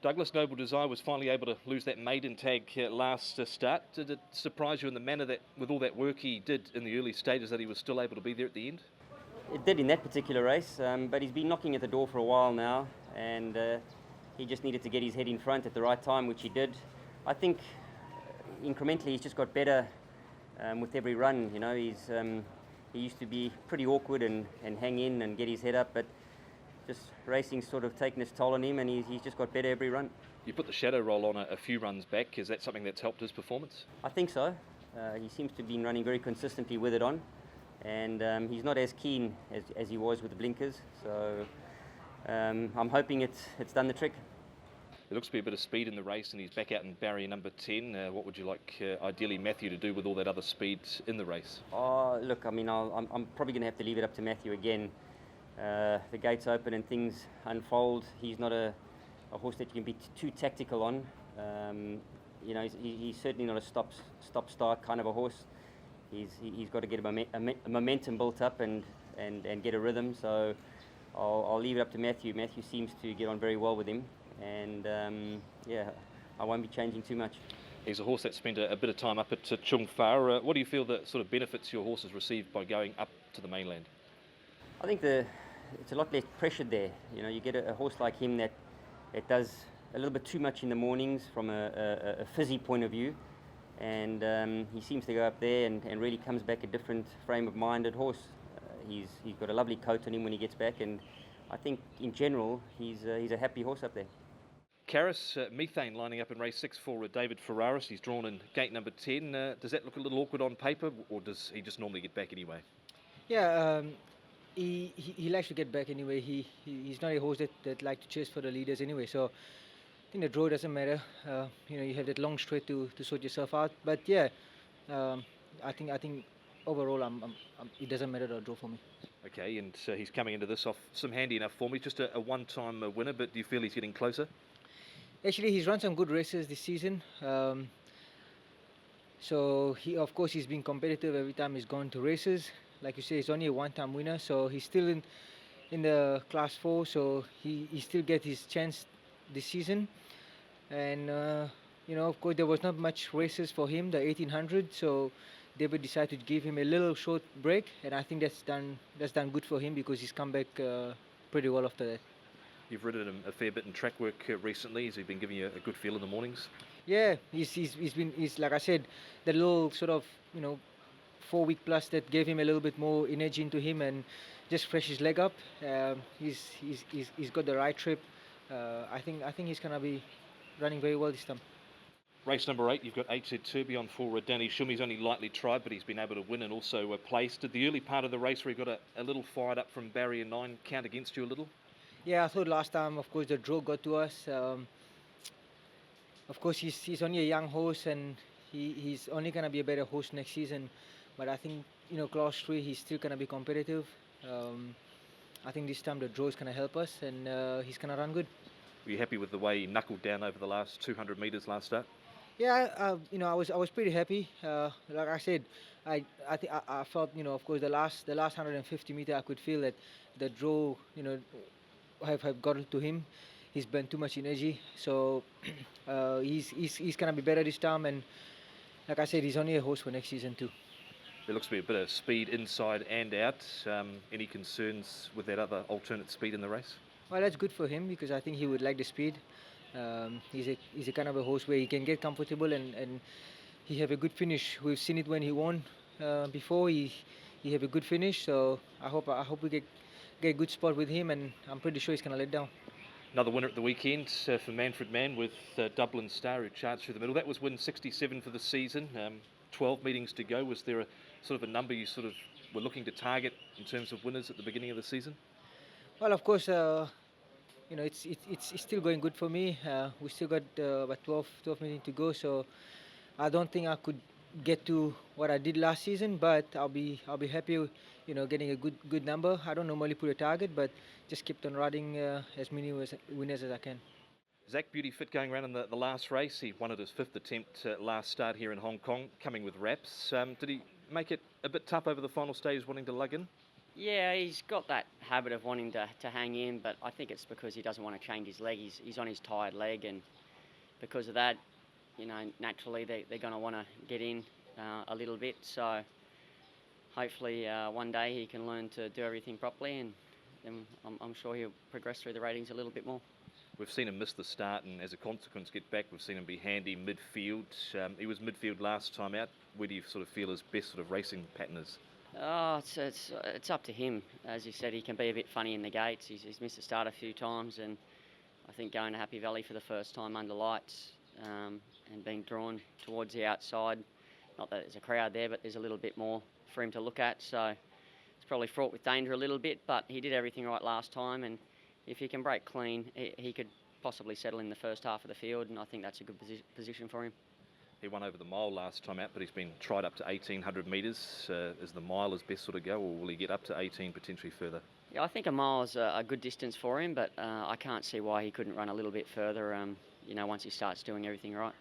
Douglas, Noble Desire was finally able to lose that maiden tag last start. Did it surprise you in the manner that, with all that work he did in the early stages, that he was still able to be there at the end? It did in that particular race, but he's been knocking at the door for a while now, and he just needed to get his head in front at the right time, which he did. I think incrementally he's just got better with every run. You know, he used to be pretty awkward and hang in and get his head up, but just racing's sort of taken its toll on him, and he's just got better every run. You put the shadow roll on a few runs back. Is that something that's helped his performance? I think so. He seems to have been running very consistently with it on, and he's not as keen as he was with the blinkers. So I'm hoping it's done the trick. There looks to be a bit of speed in the race, and he's back out in barrier number 10. What would you like, ideally, Matthew to do with all that other speed in the race? Oh, look, I mean, I'm probably going to have to leave it up to Matthew again. The gates open and things unfold. He's not a horse that you can be too tactical on. You know, he's certainly not a stop-start kind of a horse. He's got to get a momentum built up and get a rhythm. So I'll leave it up to Matthew. Matthew seems to get on very well with him, and yeah, I won't be changing too much. He's a horse that spent a bit of time up at Chung Fa. What do you feel that sort of benefits your horse has received by going up to the mainland? I think it's a lot less pressured there. You know, you get a horse like him that does a little bit too much in the mornings from a fizzy point of view, and he seems to go up there and really comes back a different frame of minded horse. He's got a lovely coat on him when he gets back, and I think in general he's a happy horse up there. Karis, METHANE lining up in race 6 for David Ferraris. He's drawn in gate number 10. Does that look a little awkward on paper, or does he just normally get back anyway? Yeah, he likes to get back anyway. He's not a horse that like to chase for the leaders anyway. So I think the draw doesn't matter. You know, you have that long straight to sort yourself out. But yeah, I think overall, it doesn't matter the draw for me. Okay, and he's coming into this off some handy enough form. He's just a one-time winner, but do you feel he's getting closer? Actually, he's run some good races this season. So of course, he's been competitive every time he's gone to races. Like you say, he's only a one-time winner, so he's still in the class 4. So he still gets his chance this season. And you know, of course, there was not much races for him, the 1800. So David decided to give him a little short break, and I think that's done good for him because he's come back pretty well after that. You've ridden him a fair bit in track work recently. Has he been giving you a good feel in the mornings? Yeah, he's like I said, that little sort of 4-week plus that gave him a little bit more energy into him and just fresh his leg up. He's got the right trip. I think he's gonna be running very well this time. Race number 8, you've got 8 Tourbillon for Danny Schum. He's only lightly tried, but he's been able to win and also placed. Did the early part of the race where he got a little fired up from barrier 9 count against you a little? Yeah, I thought last time, of course, the draw got to us. Of course, he's only a young horse, and he's only going to be a better horse next season. But I think, class 3, he's still going to be competitive. I think this time the draw is going to help us, and he's going to run good. Were you happy with the way he knuckled down over the last 200 metres last start? Yeah, I was pretty happy. Like I said, I felt, of course, the last 150 meter, I could feel that the draw, have gotten to him. He's burned too much energy, so he's gonna be better this time. And like I said, he's only a horse for next season too. There looks to be a bit of speed inside and out. Any concerns with that other alternate speed in the race? Well, that's good for him because I think he would like the speed. He's a kind of a horse where he can get comfortable and he have a good finish. We've seen it when he won before. He have a good finish, so I hope we get a good spot with him, and I'm pretty sure he's going to let down. Another winner at the weekend for Manfred Mann with Dublin Star, who charged through the middle. That was win 67 for the season. 12 meetings to go. Was there a sort of a number you sort of were looking to target in terms of winners at the beginning of the season? Well, of course, it's still going good for me. We still got about 12 meetings to go, so I don't think I could get to what I did last season, but I'll be happy, getting a good number. I don't normally put a target, but just kept on riding as many winners as I can. Zach Beauty fit going around in the last race. He won at his 5th attempt last start here in Hong Kong, coming with wraps. Did he make it a bit tough over the final stage, wanting to lug in? Yeah, he's got that habit of wanting to hang in, but I think it's because he doesn't want to change his leg. He's on his tired leg, and because of that, naturally they're going to want to get in a little bit. So hopefully one day he can learn to do everything properly, and then I'm sure he'll progress through the ratings a little bit more. We've seen him miss the start, and as a consequence get back. We've seen him be handy midfield. He was midfield last time out. Where do you sort of feel his best sort of racing pattern is? Oh, it's up to him. As you said, he can be a bit funny in the gates. He's missed the start a few times, and I think going to Happy Valley for the first time under lights and being drawn towards the outside, not that there's a crowd there, but there's a little bit more for him to look at. So it's probably fraught with danger a little bit, but he did everything right last time, and if he can break clean, he could possibly settle in the first half of the field, and I think that's a good position for him. He won over the mile last time out, but he's been tried up to 1,800 metres. Is the mile his best sort of go, or will he get up to 18, potentially further? Yeah, I think a mile is a good distance for him, but I can't see why he couldn't run a little bit further, once he starts doing everything right.